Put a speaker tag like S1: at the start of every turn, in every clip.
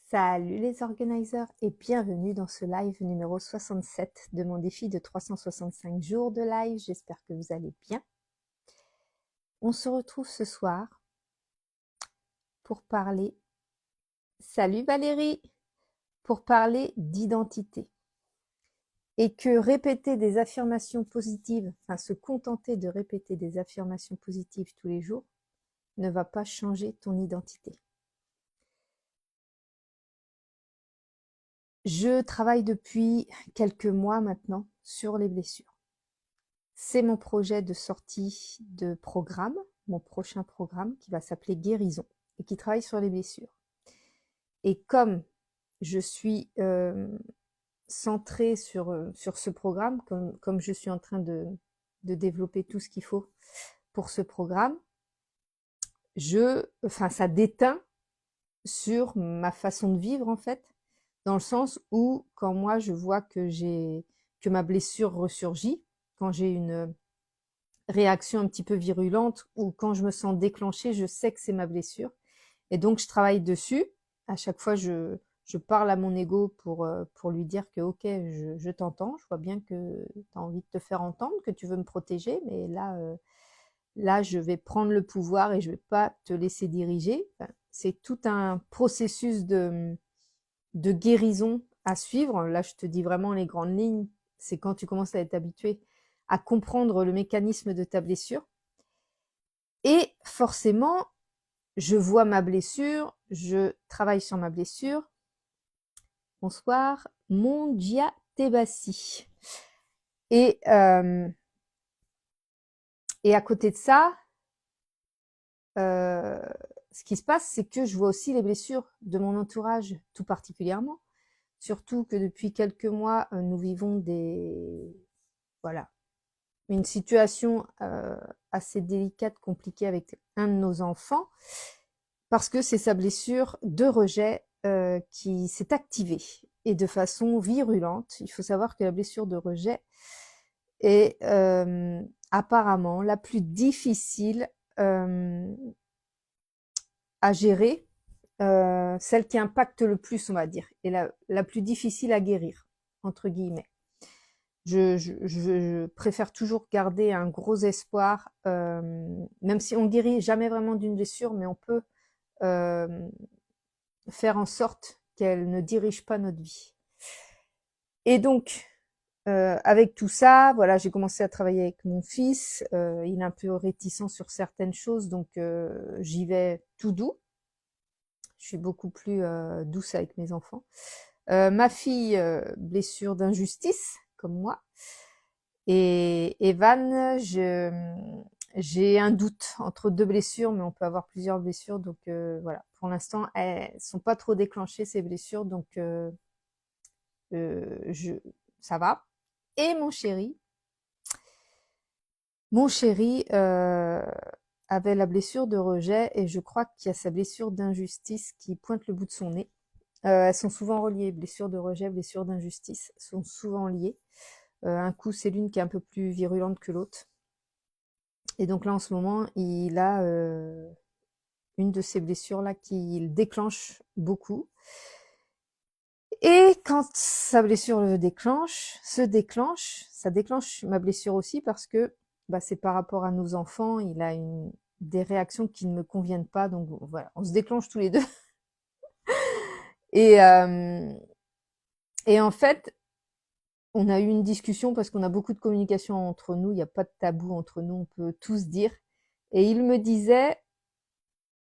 S1: Salut les organisers et bienvenue dans ce live numéro 67 de mon défi de 365 jours de live. J'espère que vous allez bien. On se retrouve ce soir pour parler, salut Valérie, pour parler d'identité. Et que répéter des affirmations positives, enfin se contenter de répéter des affirmations positives tous les jours, ne va pas changer ton identité. Je travaille depuis quelques mois maintenant sur les blessures. C'est mon projet de sortie de programme, mon prochain programme qui va s'appeler Guérison et qui travaille sur les blessures. Et comme je suis centrée sur ce programme, comme je suis en train de développer tout ce qu'il faut pour ce programme, ça déteint sur ma façon de vivre en fait, dans le sens où quand moi je vois que ma blessure ressurgit, quand j'ai une réaction un petit peu virulente ou quand je me sens déclenchée, je sais que c'est ma blessure. Et donc, je travaille dessus. À chaque fois, je parle à mon ego pour lui dire que, ok, je t'entends, je vois bien que tu as envie de te faire entendre, que tu veux me protéger, mais là, je vais prendre le pouvoir et je vais pas te laisser diriger. Enfin, c'est tout un processus de guérison à suivre. Là, je te dis vraiment les grandes lignes. C'est quand tu commences à être habitué à comprendre le mécanisme de ta blessure. Et forcément, je vois ma blessure, je travaille sur ma blessure. Bonsoir, Mondia Tebassi. Et à côté de ça, ce qui se passe, c'est que je vois aussi les blessures de mon entourage, tout particulièrement. Surtout que depuis quelques mois, nous vivons une situation assez délicate, compliquée avec un de nos enfants, parce que c'est sa blessure de rejet qui s'est activée et de façon virulente. Il faut savoir que la blessure de rejet est apparemment la plus difficile à gérer, celle qui impacte le plus, on va dire, et la plus difficile à guérir, entre guillemets. Je préfère toujours garder un gros espoir, même si on guérit jamais vraiment d'une blessure, mais on peut faire en sorte qu'elle ne dirige pas notre vie. Et donc, avec tout ça, voilà, j'ai commencé à travailler avec mon fils. Il est un peu réticent sur certaines choses, donc j'y vais tout doux. Je suis beaucoup plus douce avec mes enfants. Ma fille, blessure d'injustice, comme moi. Et Evan, j'ai un doute entre deux blessures, mais on peut avoir plusieurs blessures. Donc voilà, pour l'instant, elles sont pas trop déclenchées, ces blessures. Donc ça va. Et mon chéri avait la blessure de rejet et je crois qu'il y a sa blessure d'injustice qui pointe le bout de son nez. Elles sont souvent reliées, blessure de rejet, blessure d'injustice, sont souvent liées. Un coup, c'est l'une qui est un peu plus virulente que l'autre. Et donc là, en ce moment, il a une de ces blessures-là qui le déclenche beaucoup. Et quand sa blessure se déclenche, ça déclenche ma blessure aussi parce que c'est par rapport à nos enfants, il a des réactions qui ne me conviennent pas. Donc voilà, on se déclenche tous les deux. Et, et en fait, on a eu une discussion parce qu'on a beaucoup de communication entre nous, il n'y a pas de tabou entre nous, on peut tous dire. Et il me disait,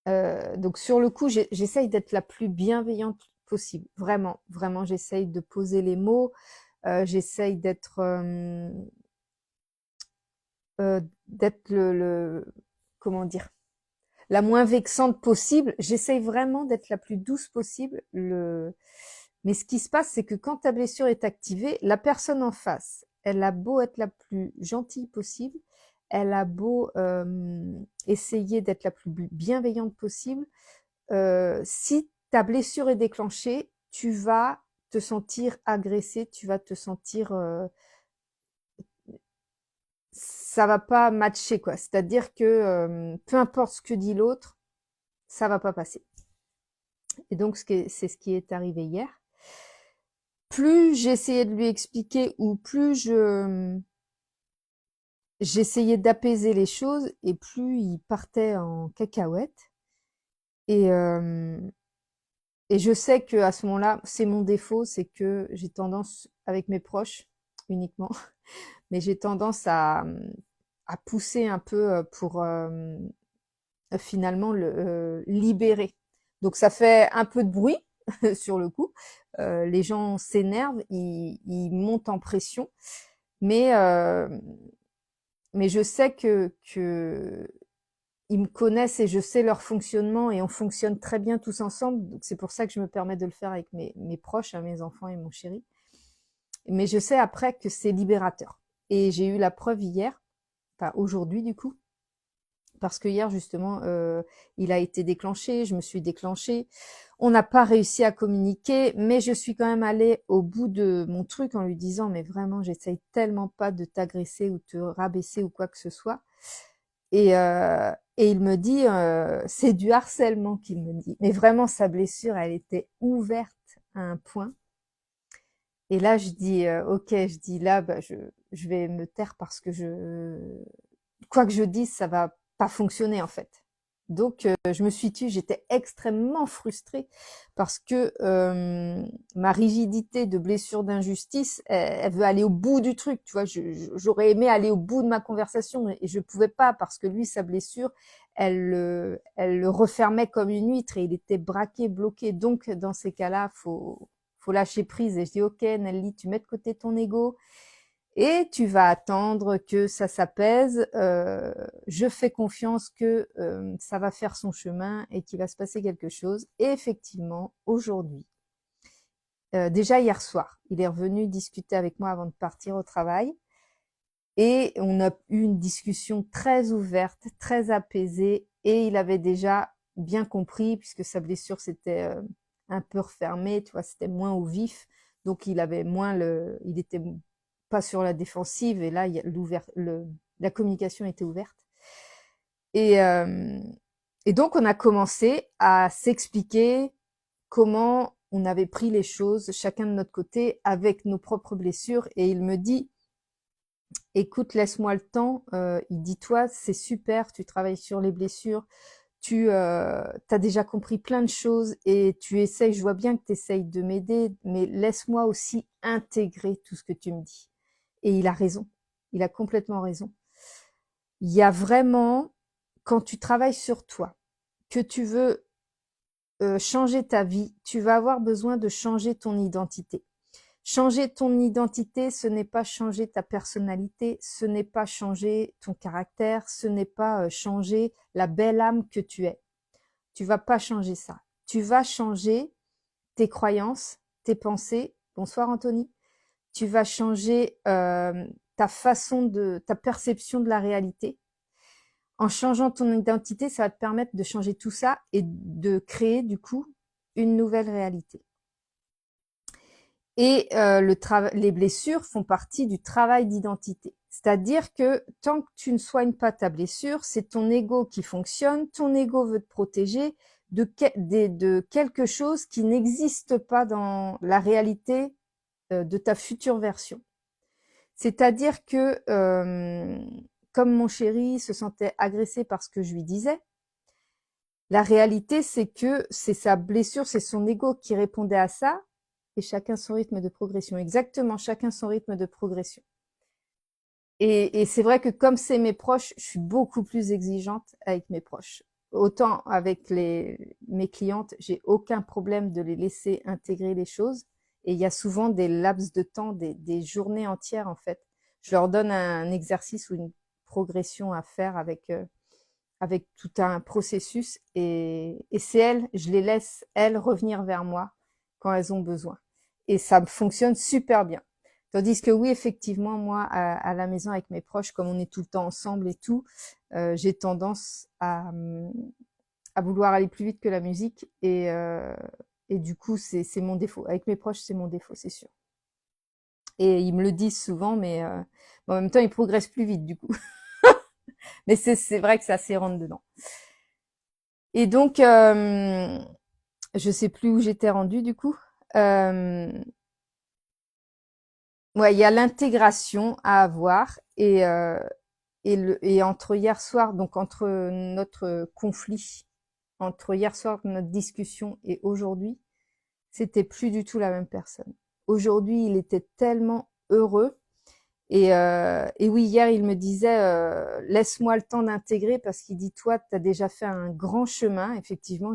S1: donc sur le coup, j'essaye d'être la plus bienveillante possible. Vraiment, vraiment, j'essaye de poser les mots. J'essaye d'être comment dire, la moins vexante possible. J'essaye vraiment d'être la plus douce possible. Mais ce qui se passe, c'est que quand ta blessure est activée, la personne en face, elle a beau être la plus gentille possible, elle a beau essayer d'être la plus bienveillante possible, si ta blessure est déclenchée, tu vas te sentir agressé, tu vas te sentir ça va pas matcher quoi. C'est-à-dire que peu importe ce que dit l'autre, ça va pas passer. Et donc, c'est ce qui est arrivé hier. Plus j'essayais de lui expliquer ou plus j'essayais d'apaiser les choses et plus il partait en cacahuète. Et, euh, et je sais que à ce moment-là, c'est mon défaut, c'est que j'ai tendance, avec mes proches uniquement, mais j'ai tendance à pousser un peu pour finalement le libérer. Donc ça fait un peu de bruit sur le coup. Les gens s'énervent, ils montent en pression, mais euh, mais je sais que ils me connaissent et je sais leur fonctionnement et on fonctionne très bien tous ensemble. Donc c'est pour ça que je me permets de le faire avec mes proches, hein, mes enfants et mon chéri. Mais je sais après que c'est libérateur. Et j'ai eu la preuve hier, enfin aujourd'hui du coup, parce que hier justement, il a été déclenché, je me suis déclenchée. On n'a pas réussi à communiquer, mais je suis quand même allée au bout de mon truc en lui disant, mais vraiment, j'essaye tellement pas de t'agresser ou te rabaisser ou quoi que ce soit. Et il me dit, c'est du harcèlement qu'il me dit. Mais vraiment, sa blessure, elle était ouverte à un point. Et là, je dis, ok, je dis là, bah, je vais me taire parce que quoi que je dise, ça va pas fonctionner en fait. Donc, je me suis tue, j'étais extrêmement frustrée parce que ma rigidité de blessure d'injustice, elle veut aller au bout du truc, tu vois. J'aurais aimé aller au bout de ma conversation et je pouvais pas parce que lui, sa blessure, elle le refermait comme une huître et il était braqué, bloqué. Donc, dans ces cas-là, faut lâcher prise. Et je dis, ok, Nelly, tu mets de côté ton ego et tu vas attendre que ça s'apaise. Je fais confiance que ça va faire son chemin et qu'il va se passer quelque chose. Et effectivement, aujourd'hui, déjà hier soir, il est revenu discuter avec moi avant de partir au travail. Et on a eu une discussion très ouverte, très apaisée. Et il avait déjà bien compris, puisque sa blessure s'était un peu refermée, tu vois, c'était moins au vif. Donc il avait moins il était pas sur la défensive. Et là, la communication était ouverte. Et, euh, et donc on a commencé à s'expliquer comment on avait pris les choses, chacun de notre côté, avec nos propres blessures. Et il me dit, écoute, laisse-moi le temps. Il dit, toi, c'est super, tu travailles sur les blessures, tu as déjà compris plein de choses et tu essayes, je vois bien que tu essayes de m'aider, mais laisse-moi aussi intégrer tout ce que tu me dis. Et il a raison, il a complètement raison. Il y a vraiment, quand tu travailles sur toi, que tu veux changer ta vie, tu vas avoir besoin de changer ton identité. Changer ton identité, ce n'est pas changer ta personnalité, ce n'est pas changer ton caractère, ce n'est pas changer la belle âme que tu es. Tu vas pas changer ça. Tu vas changer tes croyances, tes pensées. Bonsoir Anthony. Tu vas changer ta perception de la réalité. En changeant ton identité, ça va te permettre de changer tout ça et de créer du coup une nouvelle réalité. Et les blessures font partie du travail d'identité. C'est-à-dire que tant que tu ne soignes pas ta blessure, c'est ton ego qui fonctionne, ton ego veut te protéger de quelque chose qui n'existe pas dans la réalité de ta future version. C'est-à-dire que, comme mon chéri se sentait agressé par ce que je lui disais, la réalité, c'est que c'est sa blessure, c'est son ego qui répondait à ça, et chacun son rythme de progression. Exactement, chacun son rythme de progression. Et c'est vrai que comme c'est mes proches, je suis beaucoup plus exigeante avec mes proches. Autant avec mes clientes, j'ai aucun problème de les laisser intégrer les choses. Et il y a souvent des laps de temps, des journées entières en fait. Je leur donne un exercice ou une progression à faire avec tout un processus. Et c'est elles, je les laisse, elles, revenir vers moi quand elles ont besoin. Et ça fonctionne super bien. Tandis que oui, effectivement, moi, à la maison avec mes proches, comme on est tout le temps ensemble et tout, j'ai tendance à vouloir aller plus vite que la musique. Et du coup, c'est mon défaut. Avec mes proches, c'est mon défaut, c'est sûr. Et ils me le disent souvent, mais en même temps, ils progressent plus vite, du coup. Mais c'est vrai que c'est assez rentre dedans. Et donc, je sais plus où j'étais rendue du coup. Euh, ouais, il y a l'intégration à avoir et entre hier soir, donc entre notre conflit, entre hier soir, notre discussion et aujourd'hui, c'était plus du tout la même personne. Aujourd'hui, il était tellement heureux. Et oui, hier, il me disait, laisse-moi le temps d'intégrer parce qu'il dit, toi, tu as déjà fait un grand chemin. Effectivement,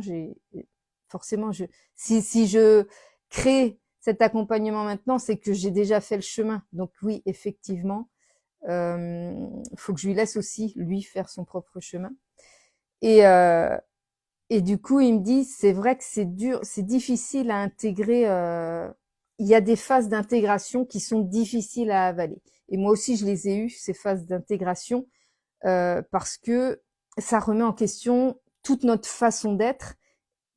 S1: forcément, si je crée cet accompagnement maintenant, c'est que j'ai déjà fait le chemin. Donc oui, effectivement, faut que je lui laisse aussi, lui, faire son propre chemin. Et, euh, et du coup, il me dit, c'est vrai que c'est dur, c'est difficile à intégrer. Il y a des phases d'intégration qui sont difficiles à avaler. Et moi aussi, je les ai eues, ces phases d'intégration, parce que ça remet en question toute notre façon d'être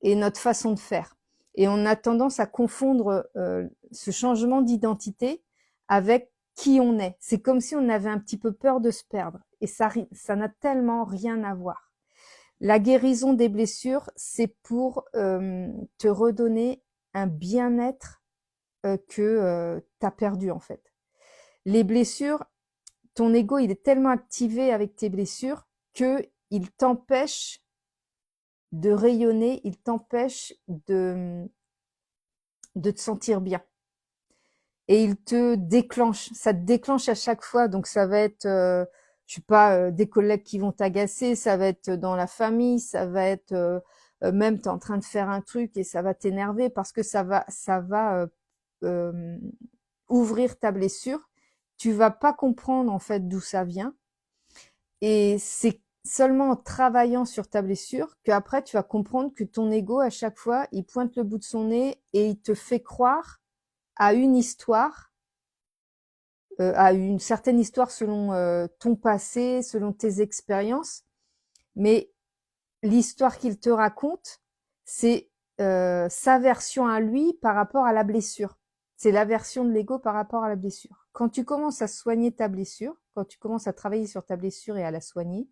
S1: et notre façon de faire. Et on a tendance à confondre ce changement d'identité avec qui on est. C'est comme si on avait un petit peu peur de se perdre. Et ça n'a tellement rien à voir. La guérison des blessures, c'est pour te redonner un bien-être que tu as perdu en fait. Les blessures, ton ego, il est tellement activé avec tes blessures que il t'empêche de rayonner, il t'empêche de te sentir bien. Et il te déclenche, ça te déclenche à chaque fois. Donc ça va être, je sais pas, des collègues qui vont t'agacer, ça va être dans la famille, ça va être même t'es en train de faire un truc et ça va t'énerver parce que ça va euh, ouvrir ta blessure. Tu vas pas comprendre en fait d'où ça vient. Et c'est seulement en travaillant sur ta blessure qu'après tu vas comprendre que ton ego à chaque fois il pointe le bout de son nez et il te fait croire à une histoire, à une certaine histoire selon ton passé, selon tes expériences, mais l'histoire qu'il te raconte, c'est sa version à lui par rapport à la blessure. C'est la version de l'ego par rapport à la blessure. Quand tu commences à soigner ta blessure, quand tu commences à travailler sur ta blessure et à la soigner,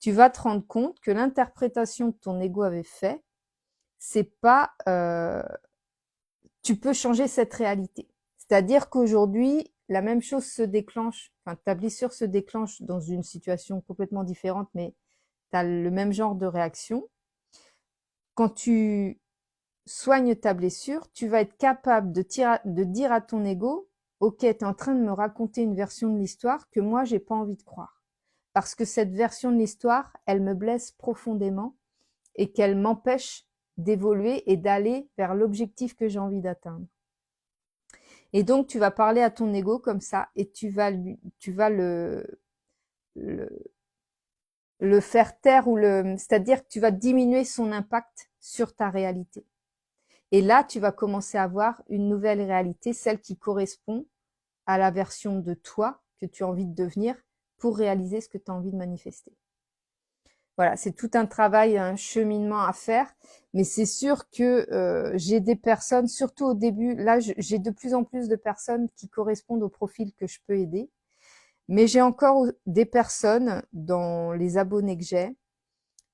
S1: tu vas te rendre compte que l'interprétation que ton ego avait fait, c'est pas, tu peux changer cette réalité. C'est-à-dire qu'aujourd'hui, la même chose se déclenche, enfin, ta blessure se déclenche dans une situation complètement différente, mais tu as le même genre de réaction. Quand tu soignes ta blessure, tu vas être capable de dire à ton ego, ok, tu es en train de me raconter une version de l'histoire que moi, j'ai pas envie de croire. Parce que cette version de l'histoire, elle me blesse profondément et qu'elle m'empêche d'évoluer et d'aller vers l'objectif que j'ai envie d'atteindre. Et donc, tu vas parler à ton ego comme ça et tu vas le, le faire taire c'est-à-dire que tu vas diminuer son impact sur ta réalité. Et là, tu vas commencer à avoir une nouvelle réalité, celle qui correspond à la version de toi que tu as envie de devenir pour réaliser ce que tu as envie de manifester. Voilà, c'est tout un travail, un cheminement à faire, mais c'est sûr que j'ai des personnes, surtout au début, là j'ai de plus en plus de personnes qui correspondent au profil que je peux aider, mais j'ai encore des personnes dans les abonnés que j'ai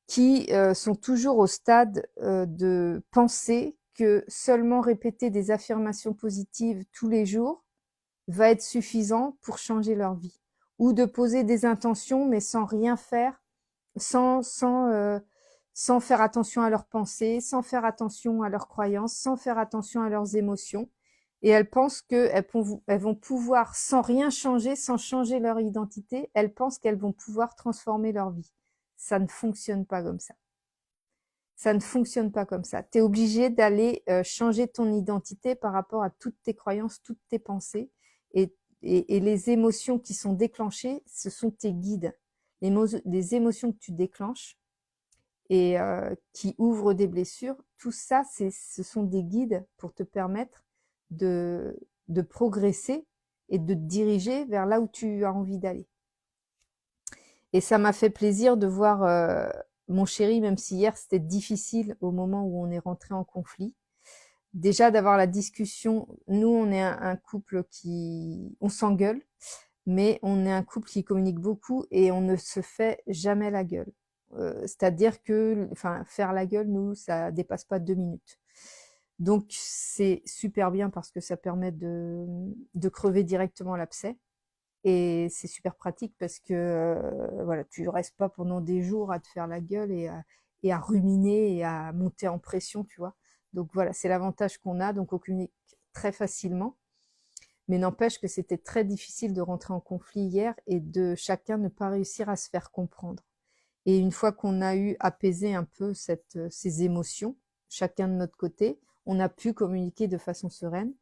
S1: qui sont toujours au stade de penser que seulement répéter des affirmations positives tous les jours va être suffisant pour changer leur vie, ou de poser des intentions mais sans rien faire, sans faire attention à leurs pensées, sans faire attention à leurs croyances, sans faire attention à leurs émotions. Et elles pensent qu'elles vont pouvoir, sans rien changer, sans changer leur identité, elles pensent qu'elles vont pouvoir transformer leur vie. Ça ne fonctionne pas comme ça. Ça ne fonctionne pas comme ça. Tu es obligé d'aller changer ton identité par rapport à toutes tes croyances, toutes tes pensées. Et les émotions qui sont déclenchées, ce sont tes guides. Les émotions que tu déclenches et qui ouvrent des blessures, tout ça, ce sont des guides pour te permettre de progresser et de te diriger vers là où tu as envie d'aller. Et ça m'a fait plaisir de voir mon chéri, même si hier c'était difficile au moment où on est rentré en conflit. Déjà d'avoir la discussion, nous on est un couple on s'engueule, mais on est un couple qui communique beaucoup et on ne se fait jamais la gueule. c'est-à-dire que, enfin, faire la gueule, nous, ça dépasse pas 2 minutes. Donc c'est super bien parce que ça permet de crever directement l'abcès. Et c'est super pratique parce que voilà, tu restes pas pendant des jours à te faire la gueule et à ruminer et à monter en pression, tu vois. Donc voilà, c'est l'avantage qu'on a, donc on communique très facilement. Mais n'empêche que c'était très difficile de rentrer en conflit hier et de chacun ne pas réussir à se faire comprendre. Et une fois qu'on a eu apaisé un peu ces émotions, chacun de notre côté, on a pu communiquer de façon sereine.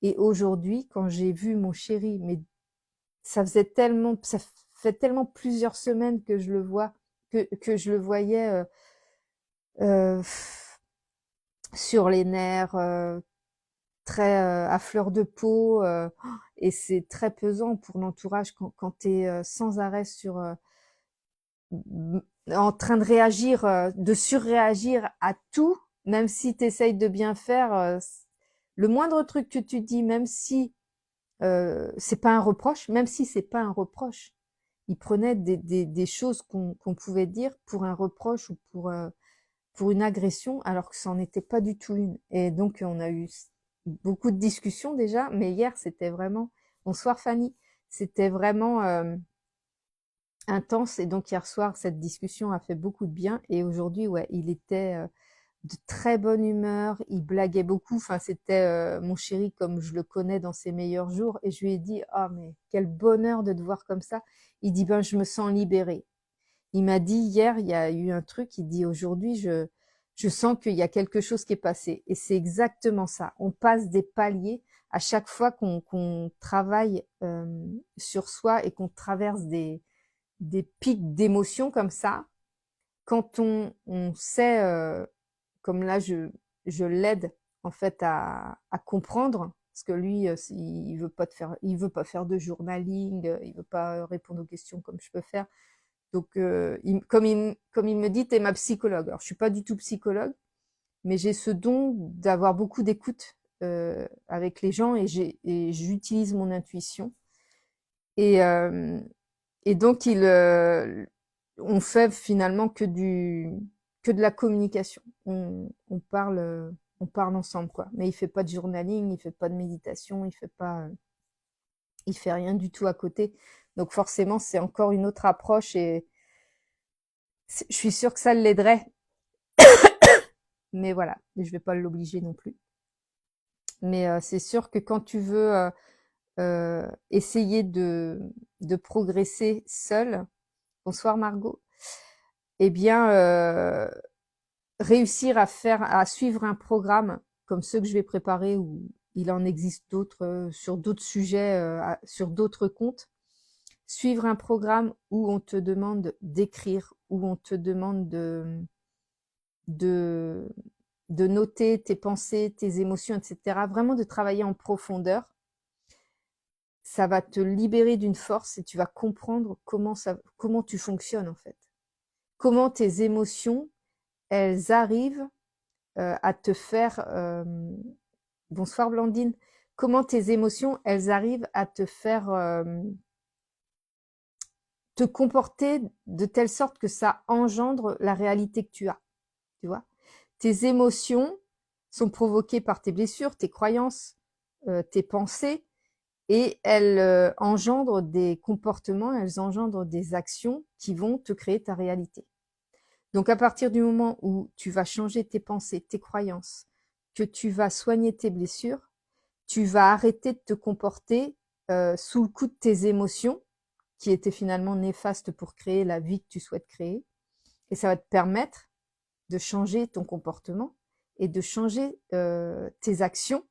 S1: Et aujourd'hui, quand j'ai vu mon chéri, mais ça fait tellement plusieurs semaines que je le vois, que je le voyais euh, sur les nerfs, très à fleur de peau, et c'est très pesant pour l'entourage quand tu es sans arrêt en train de réagir, de surréagir à tout, même si tu essayes de bien faire. Le moindre truc que tu dis, même si c'est pas un reproche, même si c'est pas un reproche, il prenait des choses qu'on pouvait dire pour un reproche ou pour une agression, alors que ça n'en était pas du tout une. Et donc, on a eu beaucoup de discussions déjà, mais hier, c'était vraiment... Bonsoir Fanny, c'était vraiment intense. Et donc, hier soir, cette discussion a fait beaucoup de bien. Et aujourd'hui, ouais, il était de très bonne humeur, il blaguait beaucoup. Enfin, c'était mon chéri comme je le connais dans ses meilleurs jours. Et je lui ai dit, ah, mais quel bonheur de te voir comme ça. Il dit, ben, je me sens libérée. Il m'a dit hier, il y a eu un truc, il dit aujourd'hui, je sens qu'il y a quelque chose qui est passé. Et c'est exactement ça. On passe des paliers à chaque fois qu'on travaille sur soi et qu'on traverse des pics d'émotions comme ça. Quand on sait, comme là, je l'aide en fait à comprendre, parce que lui, il veut pas il veut pas faire de journaling, il veut pas répondre aux questions comme je peux faire. Donc, comme il me dit, t'es ma psychologue. Alors, je suis pas du tout psychologue, mais j'ai ce don d'avoir beaucoup d'écoute avec les gens et j'utilise mon intuition. Et, euh, et donc, on fait finalement que de la communication. On parle ensemble, quoi. Mais il fait pas de journaling, il fait pas de méditation, il fait rien du tout à côté. Donc, forcément, c'est encore une autre approche et je suis sûre que ça l'aiderait. Mais voilà, je vais pas l'obliger non plus. Mais c'est sûr que quand tu veux essayer de progresser seul, bonsoir Margot, eh bien, réussir à suivre un programme comme ceux que je vais préparer, où il en existe d'autres sur d'autres sujets, sur d'autres comptes, suivre un programme où on te demande d'écrire, où on te demande de, de noter tes pensées, tes émotions, etc. Vraiment de travailler en profondeur. Ça va te libérer d'une force et tu vas comprendre comment tu fonctionnes en fait. Comment tes émotions, elles arrivent à te faire... bonsoir Blandine. Comment tes émotions, elles arrivent à te faire te comporter de telle sorte que ça engendre la réalité que tu as. Tu vois, tes émotions sont provoquées par tes blessures, tes croyances, tes pensées, et elles engendrent des comportements, elles engendrent des actions qui vont te créer ta réalité. Donc à partir du moment où tu vas changer tes pensées, tes croyances, que tu vas soigner tes blessures, tu vas arrêter de te comporter sous le coup de tes émotions, qui étaient finalement néfastes pour créer la vie que tu souhaites créer, et ça va te permettre de changer ton comportement et de changer tes actions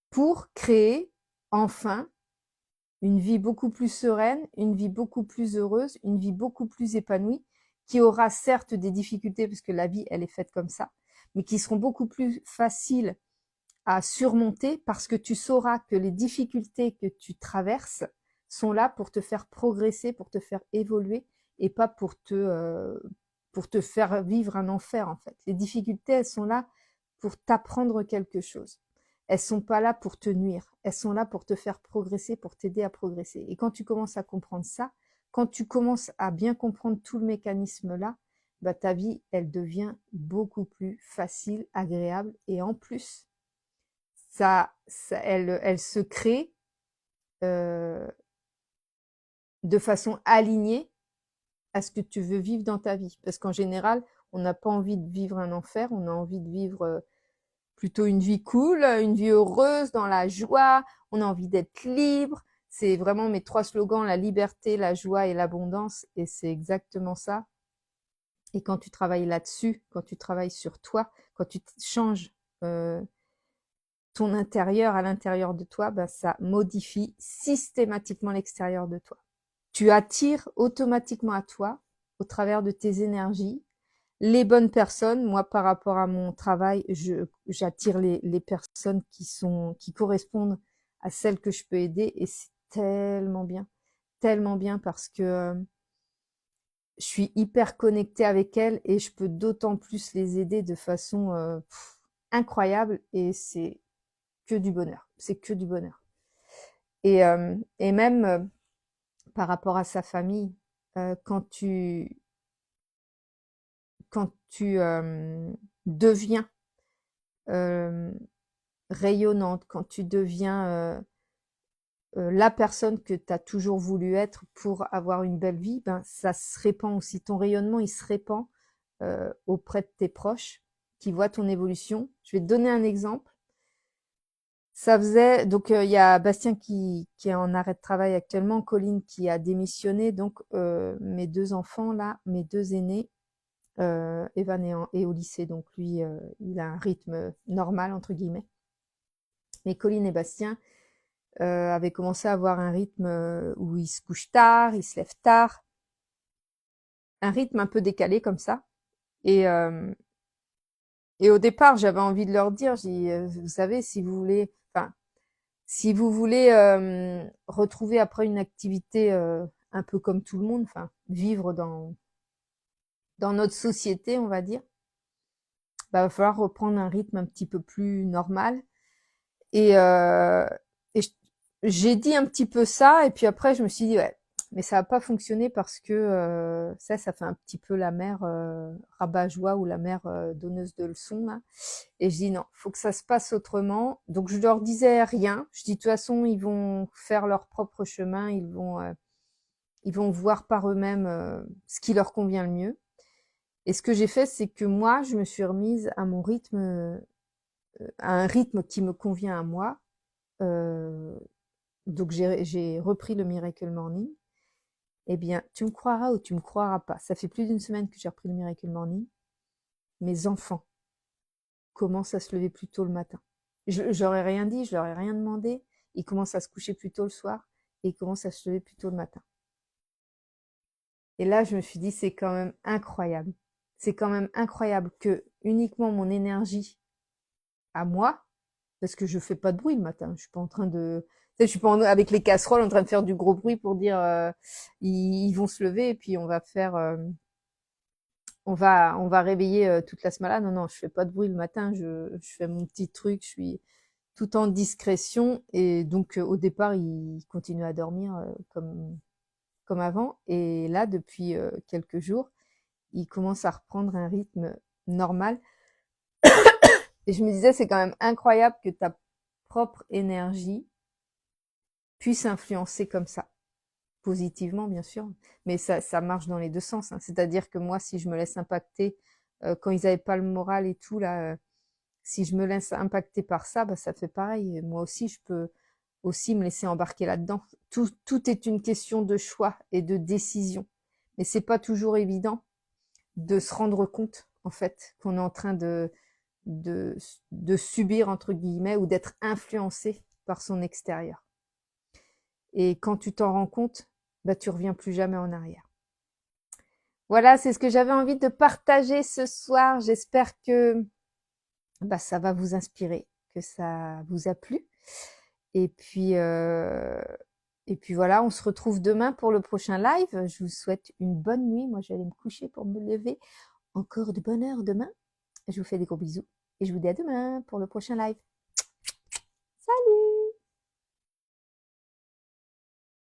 S1: pour créer enfin une vie beaucoup plus sereine, une vie beaucoup plus heureuse, une vie beaucoup plus épanouie, qui aura certes des difficultés, parce que la vie, elle est faite comme ça, mais qui seront beaucoup plus faciles à surmonter parce que tu sauras que les difficultés que tu traverses sont là pour te faire progresser, pour te faire évoluer et pas pour te faire vivre un enfer en fait. Les difficultés, elles sont là pour t'apprendre quelque chose. Elles sont pas là pour te nuire. Elles sont là pour te faire progresser, pour t'aider à progresser. Et quand tu commences à comprendre ça, quand tu commences à bien comprendre tout le mécanisme là, bah, ta vie, elle devient beaucoup plus facile, agréable, et en plus, elle se crée euh, de façon alignée à ce que tu veux vivre dans ta vie. Parce qu'en général, on n'a pas envie de vivre un enfer, on a envie de vivre plutôt une vie cool, une vie heureuse, dans la joie, on a envie d'être libre. C'est vraiment mes 3 slogans, la liberté, la joie et l'abondance, et c'est exactement ça. Et quand tu travailles là-dessus, quand tu travailles sur toi, quand tu changes ton intérieur à l'intérieur de toi, ben, ça modifie systématiquement l'extérieur de toi. Tu attires automatiquement à toi, au travers de tes énergies, les bonnes personnes. Moi, par rapport à mon travail, j'attire les personnes qui correspondent à celles que je peux aider, et c'est tellement bien parce que je suis hyper connectée avec elles et je peux d'autant plus les aider de façon incroyable, et c'est que du bonheur. C'est que du bonheur. Et même par rapport à sa famille, quand tu deviens euh, rayonnante, quand tu deviens la personne que tu as toujours voulu être pour avoir une belle vie, ben, ça se répand aussi. Ton rayonnement, il se répand auprès de tes proches qui voient ton évolution. Je vais te donner un exemple. Ça faisait, donc il y a Bastien qui est en arrêt de travail actuellement, Colline qui a démissionné, donc mes 2 enfants là, mes 2 aînés, Evan est au lycée, donc lui, il a un rythme normal entre guillemets. Mais Colline et Bastien avaient commencé à avoir un rythme où ils se couchent tard, ils se lèvent tard, un rythme un peu décalé comme ça. Et, euh, et au départ, j'avais envie de leur dire, j'ai dit, vous savez, si vous voulez retrouver après une activité un peu comme tout le monde, enfin vivre dans notre société, on va dire, bah, va falloir reprendre un rythme un petit peu plus normal. Et, euh, et j'ai dit un petit peu ça, et puis après je me suis dit ouais, mais ça va pas fonctionner parce que ça fait un petit peu la mère rabat-joie ou la mère donneuse de leçons là. Et je dis non, faut que ça se passe autrement. Donc je leur disais rien. Je dis de toute façon ils vont faire leur propre chemin, ils vont voir par eux-mêmes ce qui leur convient le mieux. Et ce que j'ai fait, c'est que moi je me suis remise à mon rythme, à un rythme qui me convient à moi. Euh, donc j'ai repris le Miracle Morning. Eh bien, tu me croiras ou tu me croiras pas. Ça fait plus d'1 semaine que j'ai repris le Miracle Morning. Mes enfants commencent à se lever plus tôt le matin. Je leur ai rien dit, je leur ai rien demandé. Ils commencent à se coucher plus tôt le soir et ils commencent à se lever plus tôt le matin. Et là, je me suis dit, c'est quand même incroyable. C'est quand même incroyable que uniquement mon énergie à moi, parce que je fais pas de bruit le matin. Je suis pas en train de, tu sais, je suis pas avec les casseroles en train de faire du gros bruit pour dire ils vont se lever et puis on va faire, on va réveiller toute la semaine. Non, non, je fais pas de bruit le matin. Je fais mon petit truc. Je suis tout en discrétion et donc au départ ils continuent à dormir comme avant, et là depuis quelques jours ils commencent à reprendre un rythme normal. Et je me disais c'est quand même incroyable que ta propre énergie puisse influencer comme ça, positivement bien sûr, mais ça marche dans les 2 sens, hein. C'est-à-dire que moi, si je me laisse impacter, quand ils avaient pas le moral et tout là, si je me laisse impacter par ça, bah ça fait pareil. Moi aussi, je peux aussi me laisser embarquer là-dedans. Tout est une question de choix et de décision, mais c'est pas toujours évident de se rendre compte en fait qu'on est en train de de subir entre guillemets ou d'être influencé par son extérieur. Et quand tu t'en rends compte, bah, tu reviens plus jamais en arrière. Voilà, c'est ce que j'avais envie de partager ce soir. J'espère que bah, ça va vous inspirer, que ça vous a plu. Et puis, euh, et puis voilà, on se retrouve demain pour le prochain live. Je vous souhaite une bonne nuit. Moi, je vais aller me coucher pour me lever. Encore de bonne heure demain. Je vous fais des gros bisous et je vous dis à demain pour le prochain live.